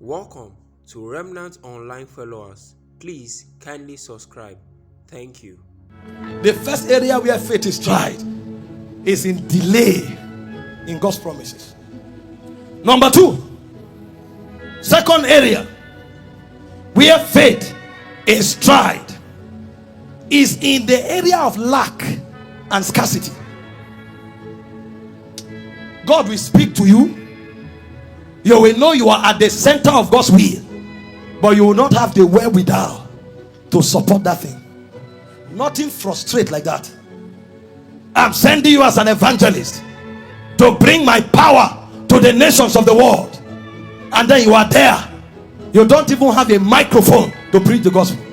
Welcome to Remnant Online Followers. Please kindly subscribe. Thank you. The first area where faith is tried is in delay in God's promises. Number two, second area where faith is tried is in the area of lack and scarcity. God will speak to you. You will know you are at the center of God's will, but you will not have the wherewithal to support that thing. Nothing frustrate like that. I'm sending you as an evangelist to bring my power to the nations of the world, and then you are there. You don't even have a microphone to preach the gospel.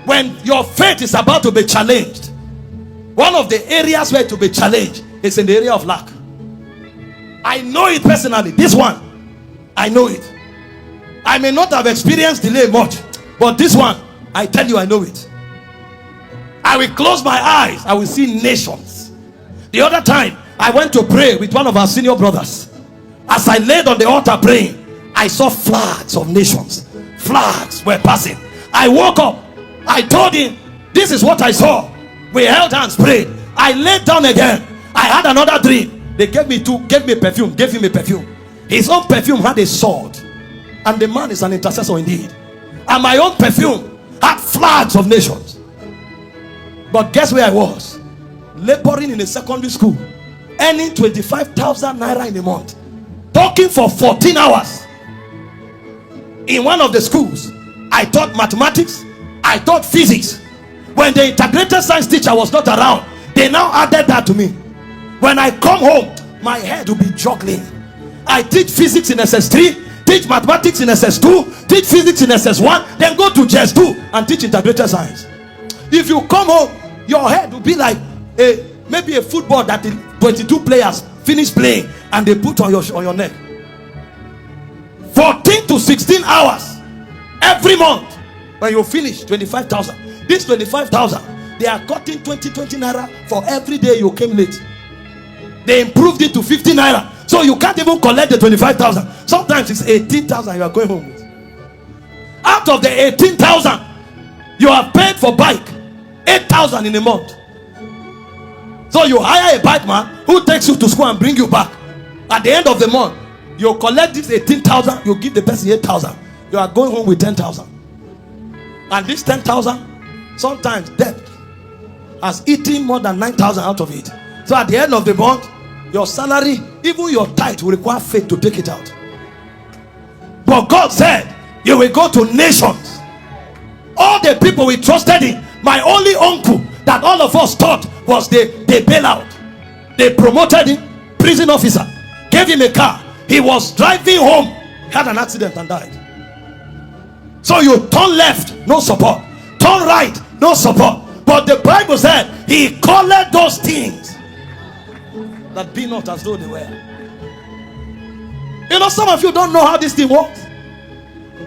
When your faith is about to be challenged, one of the areas where to be challenged is in the area of lack. I know it personally. This one, I know it. I may not have experienced delay much, but this one, I tell you, I know it. I will close my eyes, I will see nations. The other time, I went to pray with one of our senior brothers. As I laid on the altar praying, I saw flags of nations. Flags were passing. I woke up. I told him, this is what I saw. We held hands, prayed. I laid down again. I had another dream. They gave me perfume, gave him a perfume. His own perfume had a sword, and the man is an intercessor indeed. And my own perfume had flags of nations. But guess where I was? Laboring in a secondary school, earning 25,000 naira in a month, talking for 14 hours in one of the schools. I taught mathematics, I taught physics. When the integrated science teacher was not around, they now added that to me. When I come home, my head will be juggling. I teach physics in SS3, teach mathematics in SS2, teach physics in SS1, then go to JS2 and teach integrated science. If you come home, your head will be like maybe a football that the 22 players finish playing and they put on your neck. 14 to 16 hours every month. When you finish, 25,000. This 25,000, they are cutting 20 naira for every day you came late. They improved it to 50 naira, so you can't even collect the 25,000. Sometimes it's 18,000 you are going home with. Out of the 18,000 you have paid for bike, 8,000 in a month. So you hire a bike man who takes you to school and bring you back. At the end of the month, you collect this 18,000, you give the person 8,000. You are going home with 10,000. And this 10,000, sometimes debt has eaten more than 9,000 out of it. So at the end of the month, your salary, even your tithe, will require faith to take it out. But God said, you will go to nations. All the people we trusted in, my only uncle that all of us thought was the bailout. They promoted him, prison officer, gave him a car. He was driving home, had an accident and died. So you turn left, no support. Turn right, no support. But the Bible said he called those things that be not as though they were. You know, some of you don't know how this thing works.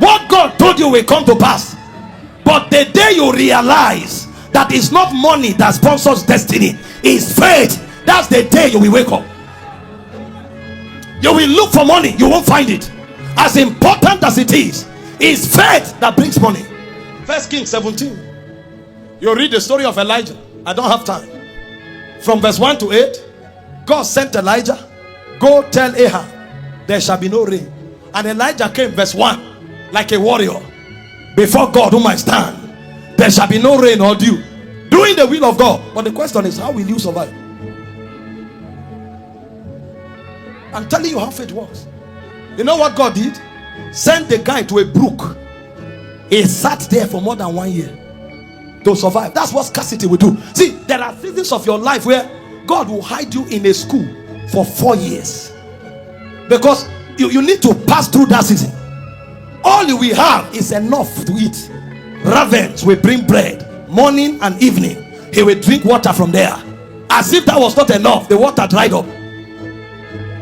What God told you will come to pass. But the day you realize that it's not money that sponsors destiny, it's faith, that's the day you will wake up. You will look for money, you won't find it. As important as it is, it's faith that brings money. 1 Kings 17. You read the story of Elijah. I don't have time. From verse 1 to 8, God sent Elijah, go tell Ahab, there shall be no rain. And Elijah came, verse 1, like a warrior before God whom I stand. There shall be no rain or dew, doing the will of God. But the question is, how will you survive? I'm telling you how faith works. You know what God did? Sent the guy to a brook. He sat there for more than 1 year to survive. That's what scarcity will do. See, there are seasons of your life where God will hide you in a school for 4 years, because you need to pass through that season. All you will have is enough to eat. Ravens will bring bread morning and evening. He will drink water from there. As if that was not enough, the water dried up.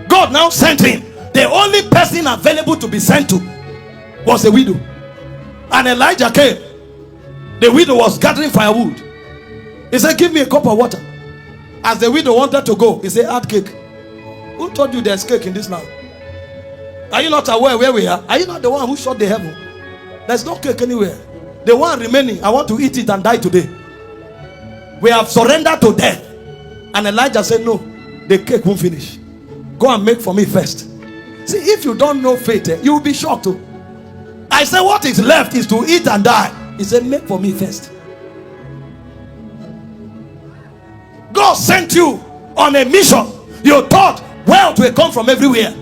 God now sent him. The only person available to be sent to was a widow. And Elijah came. The widow was gathering firewood. He said, give me a cup of water. As the widow wanted to go, he said, add cake. Who told you there's cake in this land? Are you not aware where we are? Are you not the one who shut the heaven? There's no cake anywhere. The one remaining, I want to eat it and die today. We have surrendered to death. And Elijah said, no, the cake won't finish. Go and make for me first. See, if you don't know faith, you will be shocked too. I said, what is left is to eat and die. He said, make for me first. God sent you on a mission. You thought wealth will come from everywhere.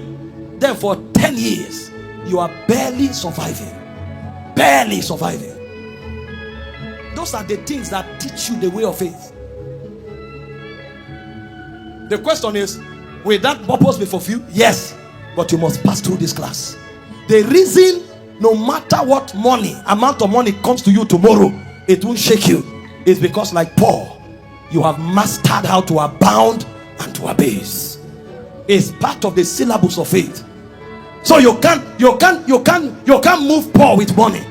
Then for 10 years, you are barely surviving. Barely surviving. Those are the things that teach you the way of faith. The question is, will that purpose be fulfilled? Yes, but you must pass through this class. The reason, no matter what amount of money comes to you tomorrow, it won't shake you, is because, like Paul, you have mastered how to abound and to abase. It's part of the syllabus of faith. So you can't move Paul with money.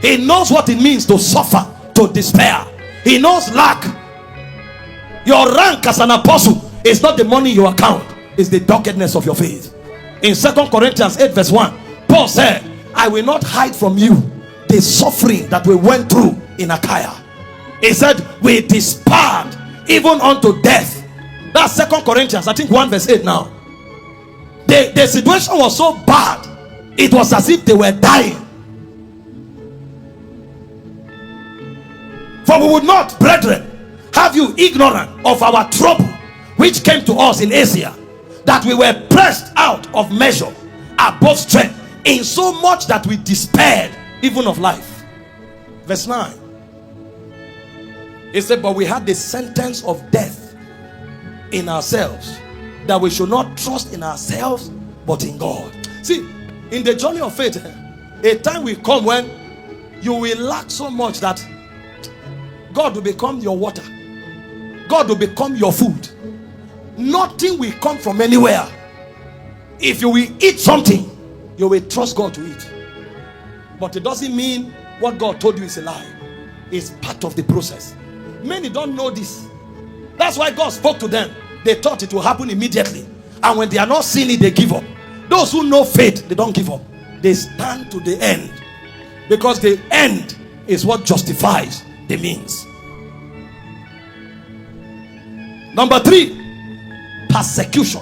He knows what it means to suffer, to despair. He knows lack. Your rank as an apostle is not the money you account, it's the doggedness of your faith. In 2 Corinthians 8 verse 1, Paul said, I will not hide from you the suffering that we went through in Achaia. He said, we despaired even unto death. That's 2 Corinthians, I think 1 verse 8 now. The situation was so bad, it was as if they were dying. For we would not, brethren, have you ignorant of our trouble which came to us in Asia, that we were pressed out of measure, above strength, in so much that we despaired even of life. Verse 9. It said, but we had the sentence of death in ourselves, that we should not trust in ourselves but in God. See, in the journey of faith, a time will come when you will lack so much that God will become your water. God will become your food. Nothing will come from anywhere. If you will eat something, you will trust God to eat. But it doesn't mean what God told you is a lie. It's part of the process. Many don't know this. That's why God spoke to them. They thought it will happen immediately. And when they are not seeing it, they give up. Those who know faith, they don't give up. They stand to the end. Because the end is what justifies the means. Number 3, persecution.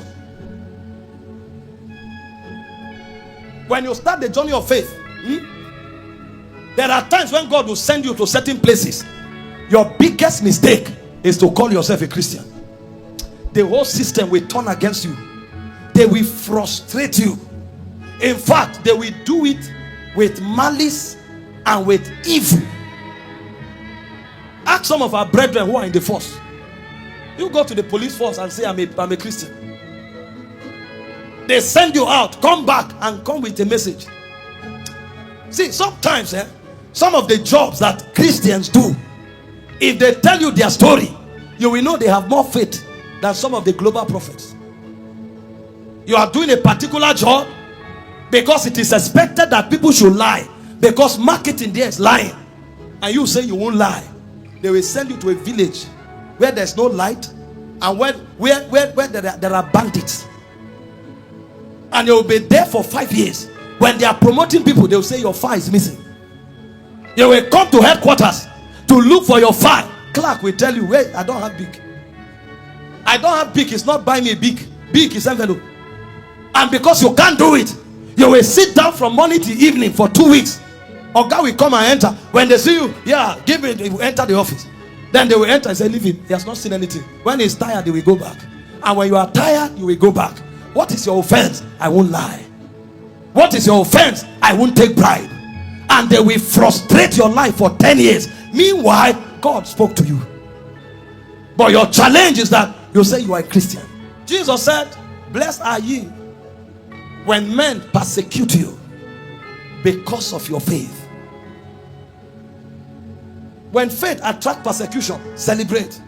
When you start the journey of faith, there are times when God will send you to certain places. Your biggest mistake is to call yourself a Christian. The whole system will turn against you. They will frustrate you. In fact, they will do it with malice and with evil. Ask some of our brethren who are in the force. You go to the police force and say, I'm a Christian. They send you out, come back and come with a message. See, sometimes some of the jobs that Christians do, if they tell you their story, you will know they have more faith than some of the global prophets. You are doing a particular job because it is expected that people should lie, because marketing there is lying, and you say you won't lie. They will send you to a village where there's no light, and where there are bandits, and you will be there for 5 years. When they are promoting people, they will say your file is missing. You will come to headquarters to look for your file. Clerk will tell you, wait, I don't have big. I don't have big. It's not buying me big. Big is envelope. And because you can't do it, you will sit down from morning to evening for 2 weeks. Or God will come and enter. When they see you, give it. They will enter the office. Then they will enter and say, leave him. He has not seen anything. When he's tired, they will go back. And when you are tired, you will go back. What is your offense? I won't lie. What is your offense? I won't take bribe. And they will frustrate your life for 10 years. Meanwhile, God spoke to you. But your challenge is that you say you are a Christian. Jesus said, blessed are ye when men persecute you because of your faith. When faith attracts persecution, celebrate.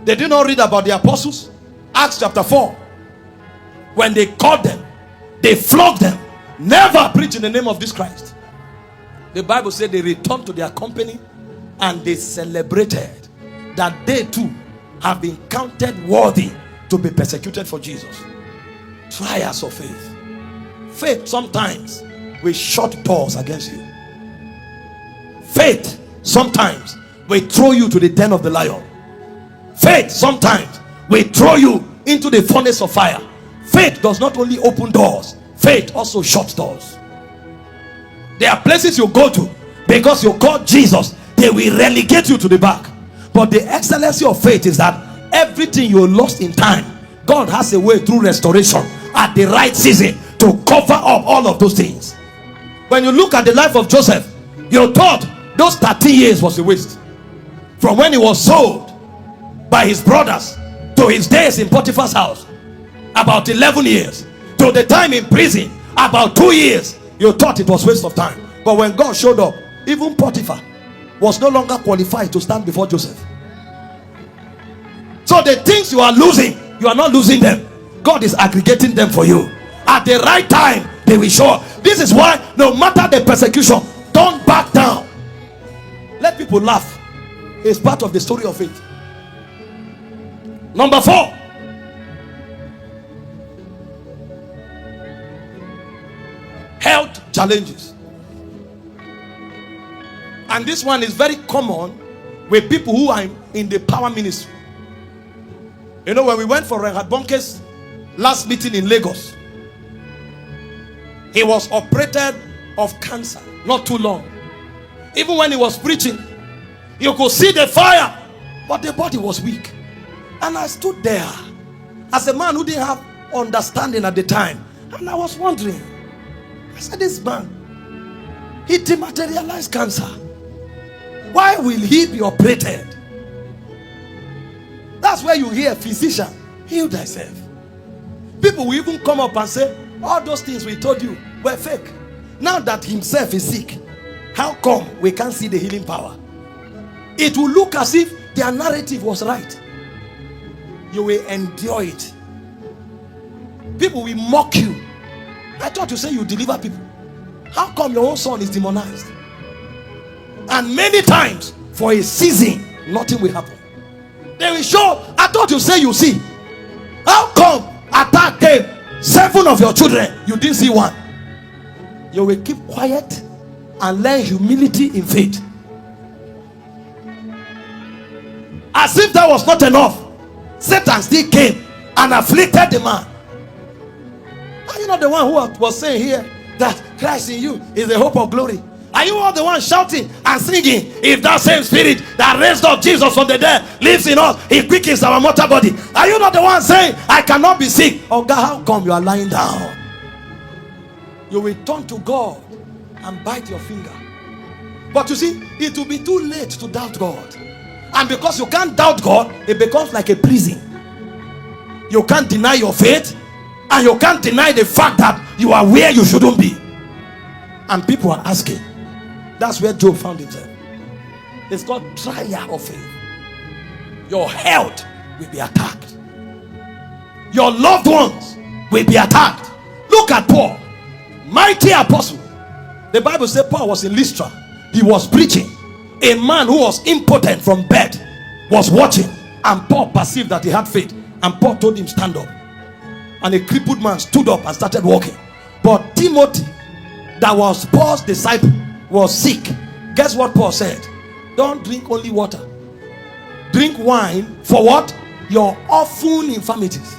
They did not read about the apostles. Acts chapter 4. When they caught them, they flogged them. Never preach in the name of this Christ. The Bible said they returned to their company and they celebrated that they too have been counted worthy to be persecuted for Jesus. Trials of faith. Faith sometimes will shut doors against you. Faith sometimes will throw you to the den of the lion. Faith sometimes will throw you into the furnace of fire. Faith does not only open doors, faith also shuts doors. There are places you go to because you call Jesus, they will relegate you to the back. But the excellency of faith is that everything you lost in time, God has a way through restoration at the right season to cover up all of those things. When you look at the life of Joseph, you thought those 13 years was a waste. From when he was sold by his brothers to his days in Potiphar's house, about 11 years, to the time in prison, about 2 years, you thought it was waste of time. But when God showed up, even Potiphar was no longer qualified to stand before Joseph. So the things you are losing, you are not losing them. God is aggregating them for you. At the right time, they will show up. This is why no matter the persecution, don't back down. Let people laugh. It's part of the story of faith. Number 4. Health challenges. And this one is very common with people who are in the power ministry. You know, when we went for Reinhard Bonke's last meeting in Lagos, he was operated of cancer not too long. Even when he was preaching, you could see the fire, but the body was weak. And I stood there as a man who didn't have understanding at the time, and I was wondering, I said, this man, he dematerialized cancer. Why will he be operated? That's where you hear, physician, heal thyself. People will even come up and say, all those things we told you were fake. Now that himself is sick, how come we can't see the healing power? It will look as if their narrative was right. You will endure it. People will mock you. I thought you say you deliver people. How come your own son is demonized? And many times, for a season, nothing will happen. They will show, I thought you say you see. How come attack came? 7 of your children, you didn't see one. You will keep quiet and learn humility in faith. As if that was not enough, Satan still came and afflicted the man. Are you not the one who was saying here that Christ in you is the hope of glory? Are you all the one shouting and singing, if that same spirit that raised up Jesus from the dead lives in us, he quickens our mortal body? Are you not the one saying, I cannot be sick? Oh God, how come you are lying down? You will turn to God and bite your finger. But you see, it will be too late to doubt God. And because you can't doubt God, it becomes like a prison. You can't deny your faith, and you can't deny the fact that you are where you shouldn't be. And people are asking. That's where Job found himself. It's called trial of faith. Your health will be attacked. Your loved ones will be attacked. Look at Paul, mighty apostle. The Bible says Paul was in Lystra. He was preaching. A man who was impotent from birth was watching, and Paul perceived that he had faith, and Paul told him, stand up. And a crippled man stood up and started walking. But Timothy, that was Paul's disciple, was sick. Guess what Paul said? Don't drink only water. Drink wine for what? Your often infirmities.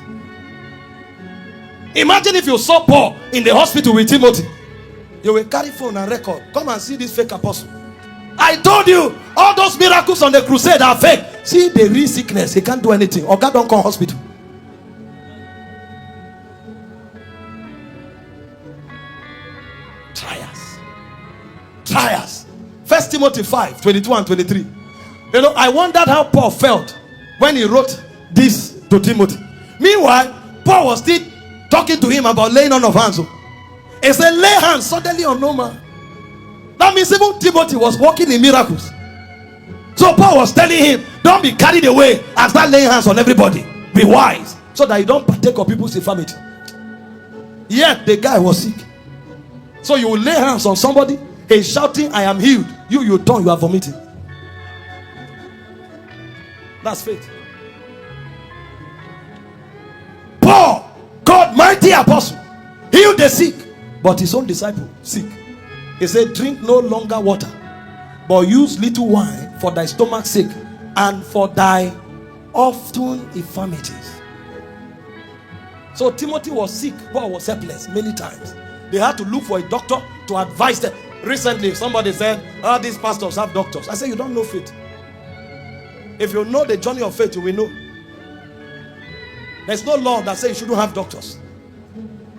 Imagine if you saw Paul in the hospital with Timothy. You will carry phone and record. Come and see this fake apostle. I told you, all those miracles on the crusade are fake. See the real sickness, he can't do anything. Or God don't come hospital. Trials. 1 Timothy 5, 22 and 23. You know, I wondered how Paul felt when he wrote this to Timothy. Meanwhile, Paul was still talking to him about laying on of hands. He said, lay hands suddenly on no man. That means even Timothy was walking in miracles. So Paul was telling him, don't be carried away and start laying hands on everybody. Be wise, so that you don't partake of people's infirmity. Yet the guy was sick. So you will lay hands on somebody, he's shouting, I am healed. You turn, you are vomiting. That's faith. Paul, God mighty apostle, healed the sick, but his own disciple sick. He said, drink no longer water, but use little wine for thy stomach's sake and for thy often infirmities. So Timothy was sick. Paul was helpless many times. They had to look for a doctor to advise them. Recently, somebody said, these pastors have doctors. I said, you don't know faith. If you know the journey of faith, you will know. There's no law that says you shouldn't have doctors.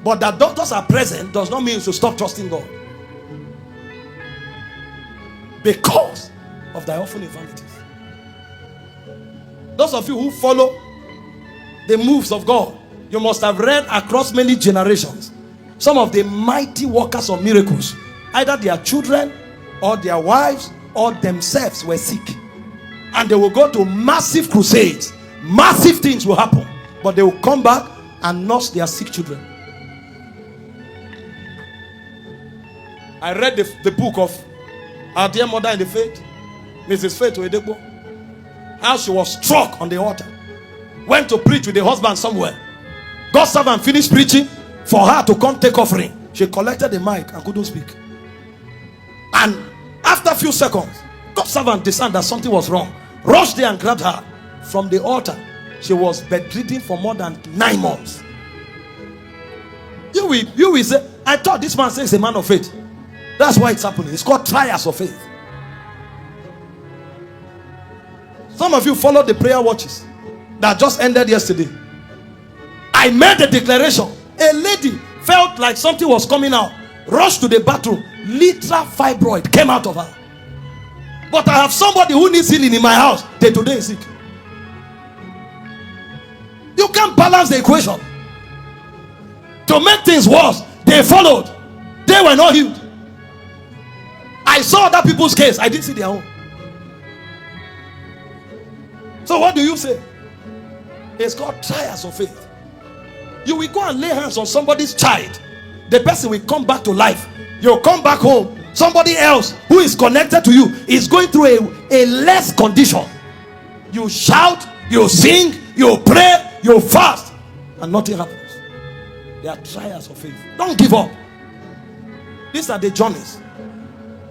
But that doctors are present does not mean you should stop trusting God. Because of thy often infirmities. Those of you who follow the moves of God, you must have read across many generations some of the mighty workers of miracles. Either their children or their wives or themselves were sick, and they will go to massive crusades. Massive things will happen, but they will come back and nurse their sick children. I read the book of our dear mother in the faith, Mrs. Faith Oedekbo, how she was struck on the altar, went to preach with the husband somewhere. God's servant finished preaching. For her to come take offering, she collected the mic and couldn't speak. And after a few seconds, God's servant discerned that something was wrong, rushed there and grabbed her from the altar. She was bedridden for more than 9 months. You will say, I thought this man says a man of faith. That's why it's happening. It's called trials of faith. Some of you followed the prayer watches that just ended yesterday. I made a declaration. A lady felt like something was coming out, rushed to the bathroom, literal fibroid came out of her. But I have somebody who needs healing in my house. They today is sick. You can't balance the equation. To make things worse, they followed. They were not healed. I saw other people's case. I didn't see their own. So what do you say? It's called trials of faith. You will go and lay hands on somebody's child. The person will come back to life. You'll come back home. Somebody else who is connected to you is going through a less condition. You shout, you sing, you pray, you fast, and nothing happens. They are trials of faith. Don't give up. These are the journeys.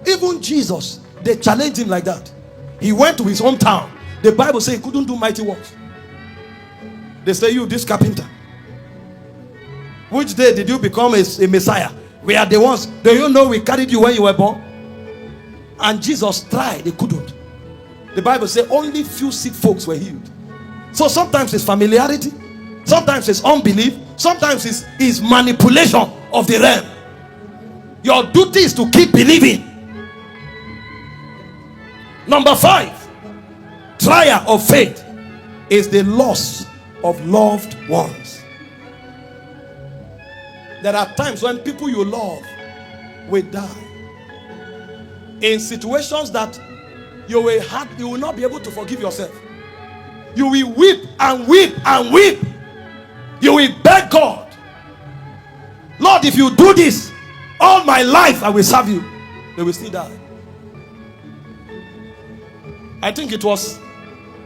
Even Jesus, they challenged him like that. He went to his hometown. The Bible says he couldn't do mighty works. They say, you, this carpenter, which day did you become a Messiah? We are the ones. Do you know we carried you when you were born? And Jesus tried, they couldn't. The Bible says only few sick folks were healed. So sometimes it's familiarity, sometimes it's unbelief, sometimes it's manipulation of the realm. Your duty is to keep believing. Number 5, trial of faith is the loss of loved ones. There are times when people you love will die. In situations that you will not be able to forgive yourself. You will weep and weep and weep. You will beg God, Lord, if you do this, all my life I will serve you. They will still die. I think it was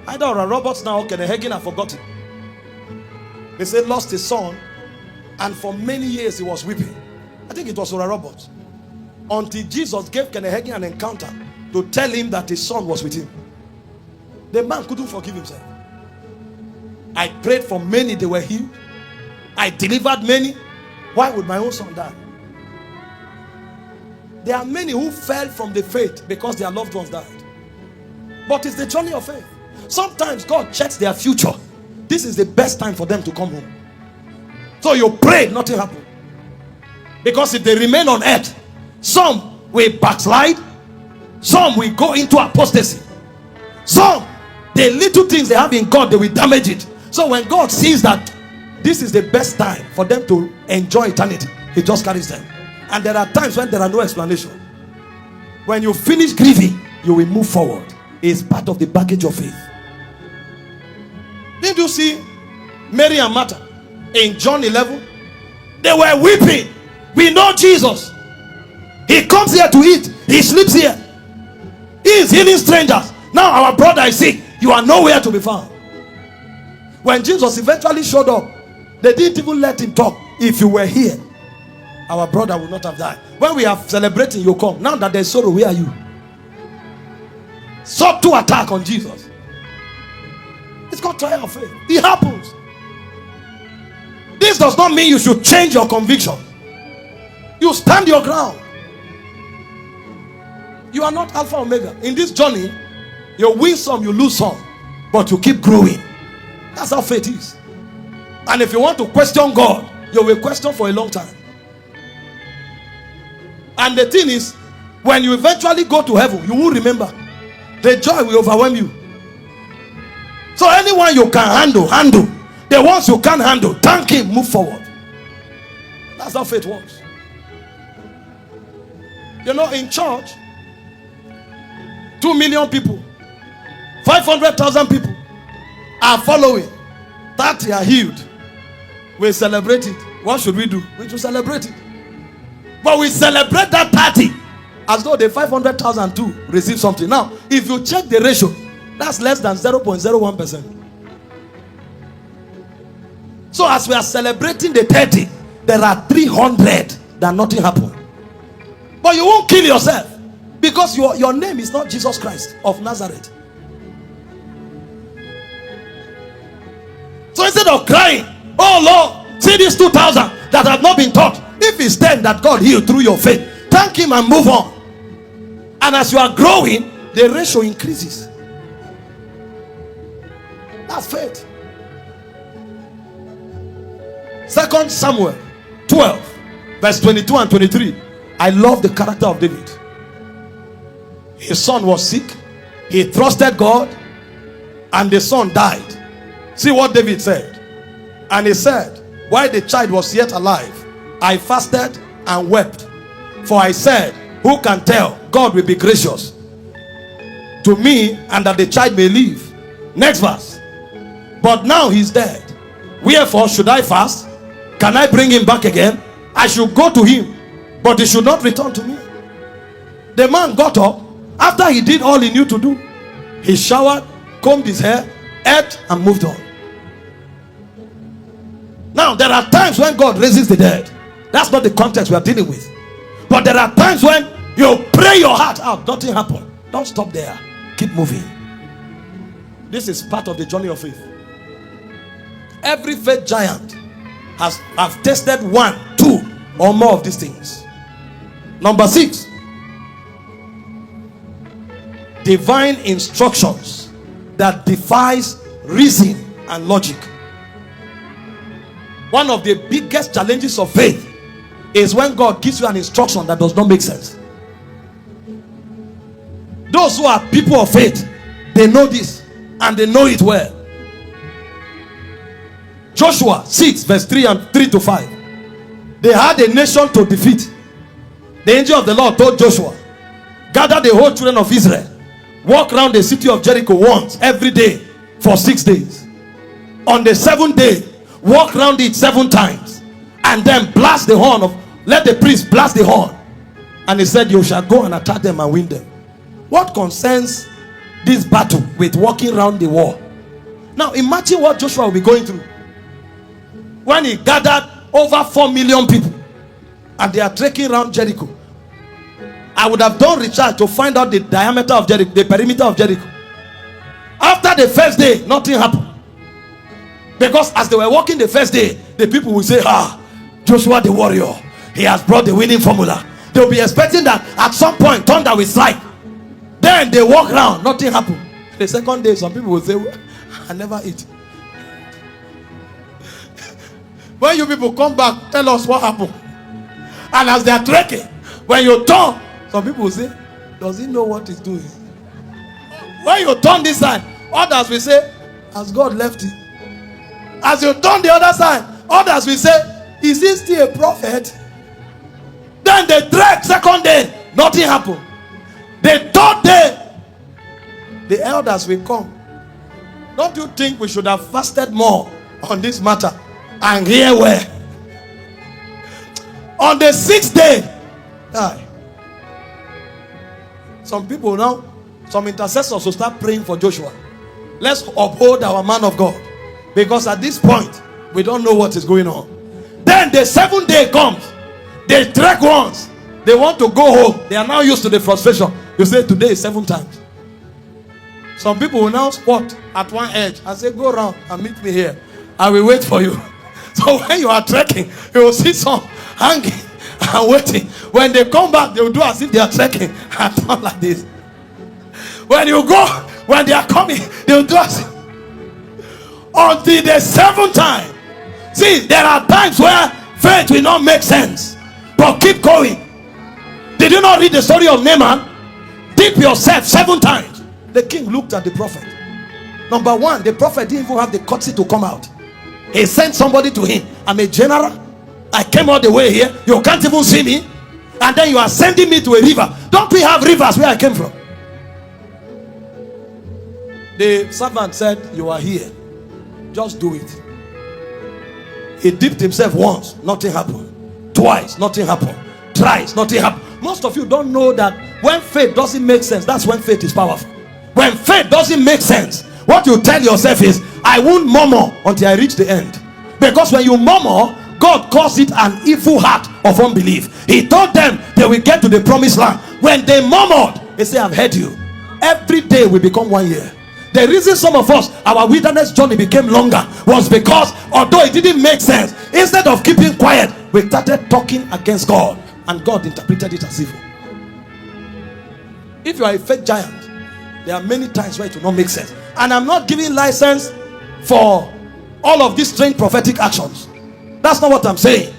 either Roberts now or Kenneth Hagin, I forgot it. They said lost his son, and for many years he was weeping. I think it was Ora Roberts. Until Jesus gave Kenneth Hagin an encounter to tell him that his son was with him. The man couldn't forgive himself. I prayed for many, they were healed. I delivered many. Why would my own son die? There are many who fell from the faith because their loved ones died. But it's the journey of faith. Sometimes God checks their future. This is the best time for them to come home. So you pray, nothing happened. Because if they remain on earth, some will backslide, some will go into apostasy, some, the little things they have in God, they will damage it. So when God sees that this is the best time for them to enjoy eternity, He just carries them. And there are times when there are no explanation. When you finish grieving, you will move forward. It's part of the baggage of faith. Didn't you see Mary and Martha in John 11? They were weeping. We know Jesus. He comes here to eat. He sleeps here. He is healing strangers. Now our brother is sick. You are nowhere to be found. When Jesus eventually showed up, they didn't even let him talk. if you were here, our brother would not have died. When we are celebrating, you come. Now that there's sorrow, where are you? Subtle attack on Jesus. It's called trial of faith. It happens. This does not mean you should change your conviction. You stand your ground. You are not Alpha Omega. In this journey, you win some, you lose some, but you keep growing. That's how faith is. And if you want to question God, you will question for a long time. And the thing is, when you eventually go to heaven, you will remember. The joy will overwhelm you. So anyone you can handle. The ones you can't handle, thank him, move forward. That's how faith works. You know, in church, 2 million people, 500,000 people are following. 30 are healed. We celebrate it. What should we do? We should celebrate it. But we celebrate that 30 as though the 500,000 too receive something. Now, if you check the ratio, that's less than 0.01%. So as we are celebrating the 30, there are 300 that nothing happened. But you won't kill yourself, because your name is not Jesus Christ of Nazareth. So instead of crying, oh Lord, see these 2,000 that have not been taught. If it's 10 that God healed through your faith, thank him and move on. And as you are growing, the ratio increases. That's faith. 2 Samuel 12 verse 22 and 23. I love the character of David. His son was sick. He trusted God, and the son died. See what David said. And he said, while the child was yet alive, I fasted and wept. For I said, who can tell? God will be gracious to me, and that the child may live. Next verse. But now he's dead. Wherefore should I fast? Can I bring him back again? I should go to him, but he should not return to me. The man got up after he did all he knew to do. He showered, combed his hair, ate, and moved on. Now, there are times when God raises the dead. That's not the context we are dealing with. But there are times when you pray your heart out, nothing happened. Don't stop there. Keep moving. This is part of the journey of faith. Every faith giant have tested 1, 2, or more of these things. Number 6. Divine instructions that defies reason and logic. One of the biggest challenges of faith is when God gives you an instruction that does not make sense. Those who are people of faith, they know this and they know it well. Joshua 6 verse 3 to 5. They had a nation to defeat. The angel of the Lord told Joshua, gather the whole children of Israel, walk around the city of Jericho once every day for 6 days. On the 7th day, walk around it 7 times, and then blast the horn of, let the priest blast the horn. And he said, you shall go and attack them and win them. What concerns this battle with walking around the wall? Now imagine what Joshua will be going through when he gathered over 4 million people and they are trekking around Jericho. I would have done research to find out the diameter of Jericho, the perimeter of Jericho. After the first day, nothing happened. Because as they were walking the first day, the people will say, Joshua the warrior, he has brought the winning formula. They'll be expecting that at some point thunder will strike. Then they walk around, nothing happened. The second day, some people will say, I never eat. When you people come back, tell us what happened. And as they are trekking, when you turn, some people will say, does he know what he's doing? When you turn this side, others will say, has God left it? As you turn the other side, others will say, is he still a prophet? Then they trek, second day, nothing happened. The third day, the elders will come. Don't you think we should have fasted more on this matter? And here where? On the 6th day, some people now, some intercessors will start praying for Joshua. Let's uphold our man of God, because at this point we don't know what is going on. Then When the 7th day comes, they trek once. They want to go home. They are now used to the frustration. You say today is 7 times. Some people will now spot at one edge and say, go around and meet me here. I will wait for you. So when you are trekking, you will see some hanging and waiting. When they come back, they will do as if they are trekking and turn like this. When you go, when they are coming, they will do as if. Until the 7th time. See, there are times where faith will not make sense, but keep going. Did you not read the story of Naaman? Dip yourself 7 times. The king looked at the prophet. Number 1, the prophet didn't even have the courtesy to come out. He sent somebody to him. I'm a general. I came all the way here. You can't even see me. And then you are sending me to a river. Don't we have rivers where I came from? The servant said, you are here. Just do it. He dipped himself once. Nothing happened. Twice. Nothing happened. Thrice. Nothing happened. Most of you don't know that when faith doesn't make sense, that's when faith is powerful. When faith doesn't make sense, what you tell yourself is, I won't murmur until I reach the end. Because when you murmur, God calls it an evil heart of unbelief. He told them they will get to the promised land. When they murmured, he said, I've heard you. Every day will become 1 year. The reason some of us, our wilderness journey became longer was because although it didn't make sense, instead of keeping quiet, we started talking against God, and God interpreted it as evil. If you are a faith giant, there are many times where it will not make sense. And I'm not giving license for all of these strange prophetic actions. That's not what I'm saying.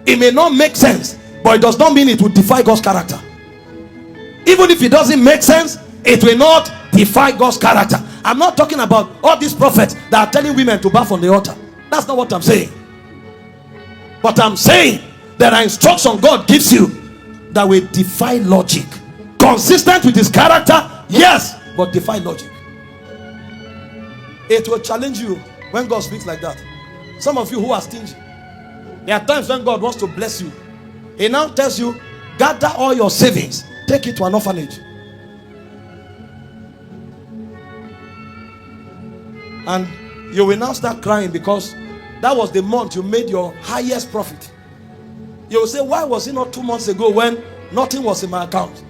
It may not make sense, but it does not mean it will defy God's character. Even if it doesn't make sense, it will not defy God's character. I'm not talking about all these prophets that are telling women to bath on the altar. That's not what I'm saying. But I'm saying there are instructions God gives you that will defy logic. Consistent with his character, yes, but defy logic. It will challenge you when God speaks like that. Some of you who are stingy, there are times when God wants to bless you. He now tells you, gather all your savings, take it to an orphanage. And you will now start crying because that was the month you made your highest profit. You will say, why was it not 2 months ago when nothing was in my account?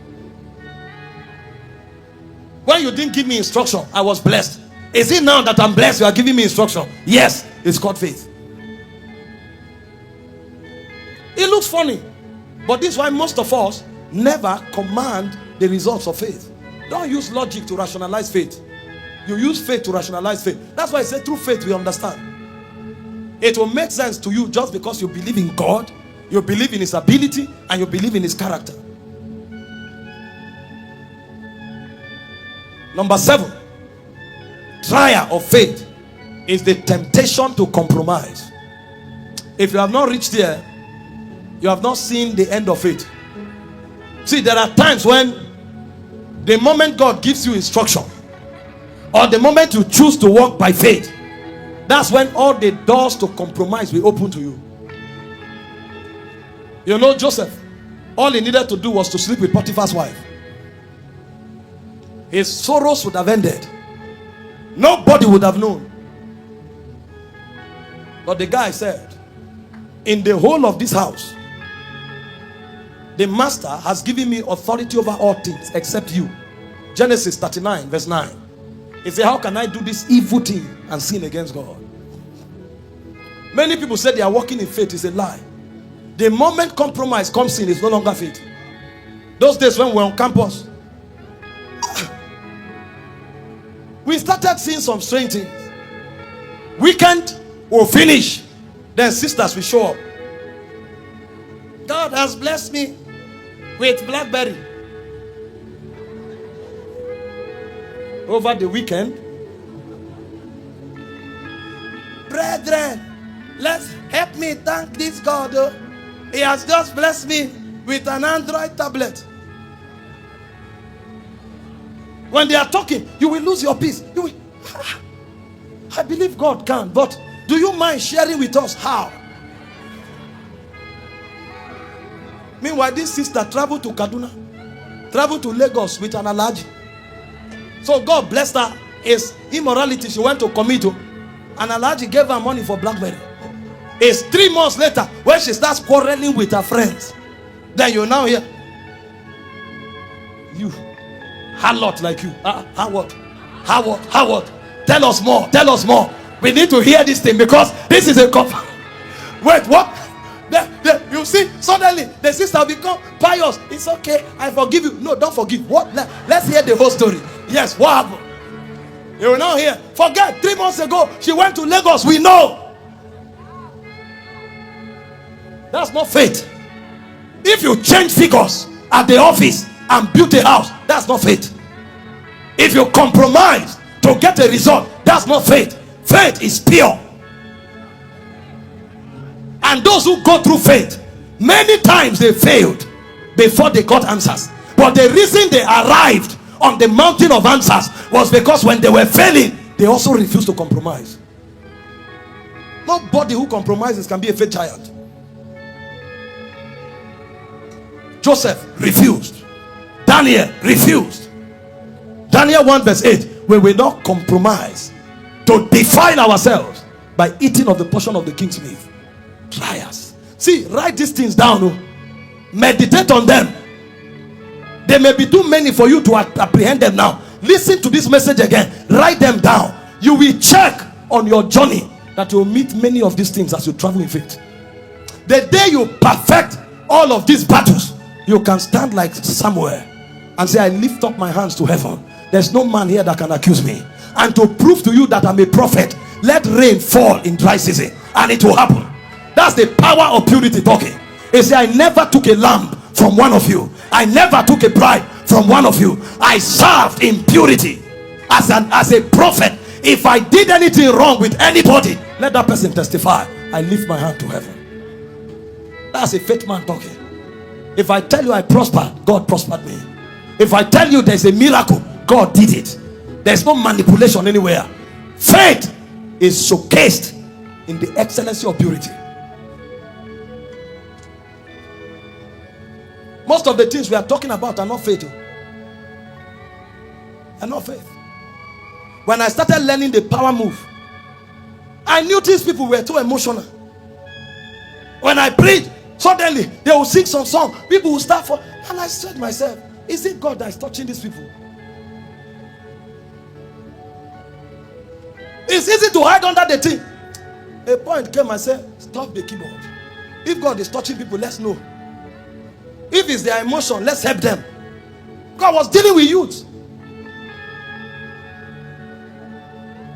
When you didn't give me instruction, I was blessed. Is it now that I'm blessed you are giving me instruction? Yes, it's called faith. It looks funny, but this is why most of us never command the results of faith. Don't use logic to rationalize faith. You use faith to rationalize faith. That's why I say through faith we understand. It will make sense to you just because you believe in God, you believe in his ability, and you believe in his character. Number 7, trial of faith is the temptation to compromise. If you have not reached there, you have not seen the end of it. See, there are times when the moment God gives you instruction, or the moment you choose to walk by faith, that's when all the doors to compromise will open to you. You know Joseph, all he needed to do was to sleep with Potiphar's wife. His sorrows would have ended. Nobody would have known. But the guy said, in the whole of this house, the master has given me authority over all things except you. Genesis 39 verse 9. He said, how can I do this evil thing and sin against God? Many people say they are walking in faith. It's a lie. The moment compromise comes in, it's no longer faith. Those days when we were on campus, we started seeing some strange things. Weekend will finish, then sisters will show up. God has blessed me with BlackBerry. Over the weekend, brethren, let's help me thank this God. He has just blessed me with an Android tablet. When they are talking, you will lose your peace. You will, I believe God can, but do you mind sharing with us how? Meanwhile, this sister traveled to Kaduna, traveled to Lagos with an allergy. So God blessed her. His immorality she went to commit to. An allergy gave her money for BlackBerry. It's 3 months later when she starts quarreling with her friends. Then you now hear, you, harlot like you. How what? Tell us more. Tell us more. We need to hear this thing because this is a wait, what? You see, suddenly the sister become pious. It's okay, I forgive you. No, don't forgive. What? Let's hear the whole story. Yes, what happened? You will now hear. Forget 3 months ago she went to Lagos. We know. That's not faith. If you change figures at the office and build a house, that's not faith. If you compromise to get a result, that's not faith. Faith is pure. And those who go through faith, many times they failed before they got answers. But the reason they arrived on the mountain of answers was because when they were failing, they also refused to compromise. Nobody who compromises can be a faith giant. Joseph refused. Daniel refused. Daniel 1 verse 8. We will not compromise to defile ourselves by eating of the portion of the king's meat. Try us. See, write these things down. Oh. Meditate on them. They may be too many for you to apprehend them now. Listen to this message again. Write them down. You will check on your journey that you will meet many of these things as you travel in faith. The day you perfect all of these battles, you can stand like Samuel and say, I lift up my hands to heaven. There's no man here that can accuse me. And to prove to you that I'm a prophet, let rain fall in dry season and it will happen. That's the power of purity talking. He said, I never took a lamb from one of you. I never took a bride from one of you. I served in purity as a prophet. If I did anything wrong with anybody, let that person testify. I lift my hand to heaven. That's a faith man talking. If I tell you I prospered, God prospered me. If I tell you there's a miracle, God did it. There's no manipulation anywhere. Faith is showcased in the excellency of purity. Most of the things we are talking about are not faith. Are not faith. When I started learning the power move, I knew these people were too emotional. When I preach, suddenly they will sing some song. People will start for, and I said to myself, is it God that is touching these people? It's easy to hide under the thing. A point came and said, stop the keyboard. If God is touching people, let's know. If it's their emotion, let's help them. God was dealing with youth.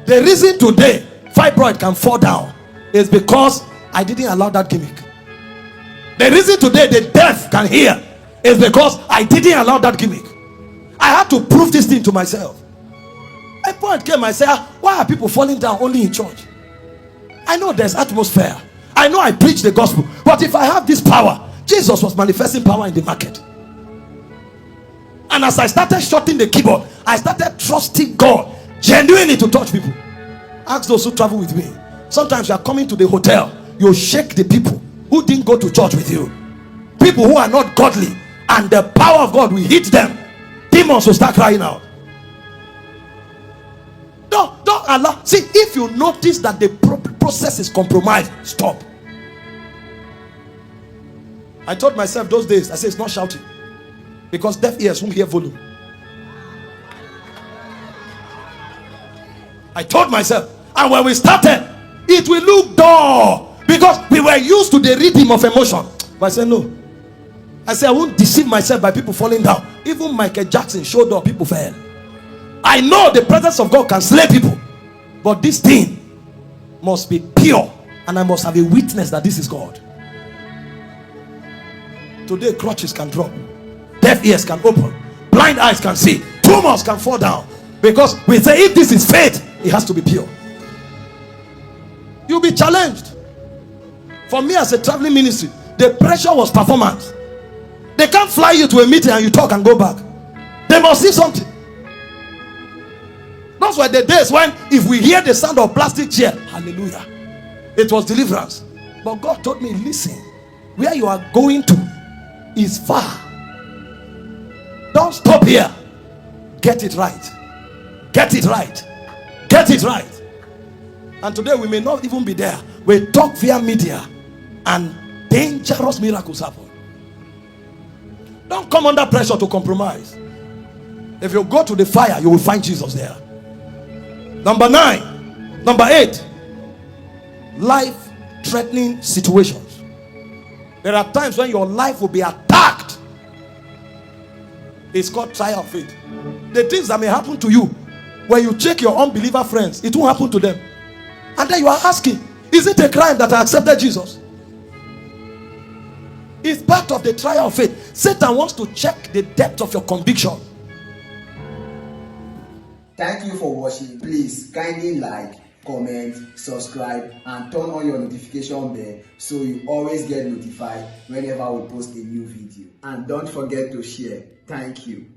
The reason today fibroid can fall down is because I didn't allow that gimmick. The reason today the deaf can hear is because I didn't allow that gimmick. I had to prove this thing to myself. A point came and said, why are people falling down only in church? I know there's atmosphere. I know I preach the gospel. But if I have this power, Jesus was manifesting power in the market. And as I started shutting the keyboard, I started trusting God genuinely to touch people. Ask those who travel with me. Sometimes you are coming to the hotel, you shake the people who didn't go to church with you. People who are not godly, and the power of God will hit them. Demons will start crying out. Don't allow. See, if you notice that the process is compromised, stop. I told myself those days, I said it's not shouting, because deaf ears won't hear volume. I told myself, and when we started, it will look dull because we were used to the rhythm of emotion. But I said no. I said I won't deceive myself by people falling down. Even Michael Jackson showed up, people fell. I know the presence of God can slay people, but this thing must be pure, and I must have a witness that this is God. Today crutches can drop, deaf ears can open, blind eyes can see, tumors can fall down, because we say if this is faith, it has to be pure. You'll be challenged. For me as a traveling ministry, the pressure was performance. They can't fly you to a meeting and you talk and go back. They must see something. Those were the days when if we hear the sound of plastic chair, hallelujah, it was deliverance. But God told me, listen, where you are going to is far. Don't stop here. Get it right. Get it right. Get it right. And today we may not even be there, We talk via media and dangerous miracles happen. Don't come under pressure to compromise. If you go to the fire, you will find Jesus there. Number 8, life-threatening situations. There are times when your life will be attacked. It's called trial of faith. The things that may happen to you, when you check your unbeliever friends, it won't happen to them. And then you are asking, is it a crime that I accepted Jesus? It's part of the trial of faith. Satan wants to check the depth of your conviction. Thank you for watching. Please kindly like, comment, subscribe, and turn on your notification bell so you always get notified whenever we post a new video. And don't forget to share. Thank you.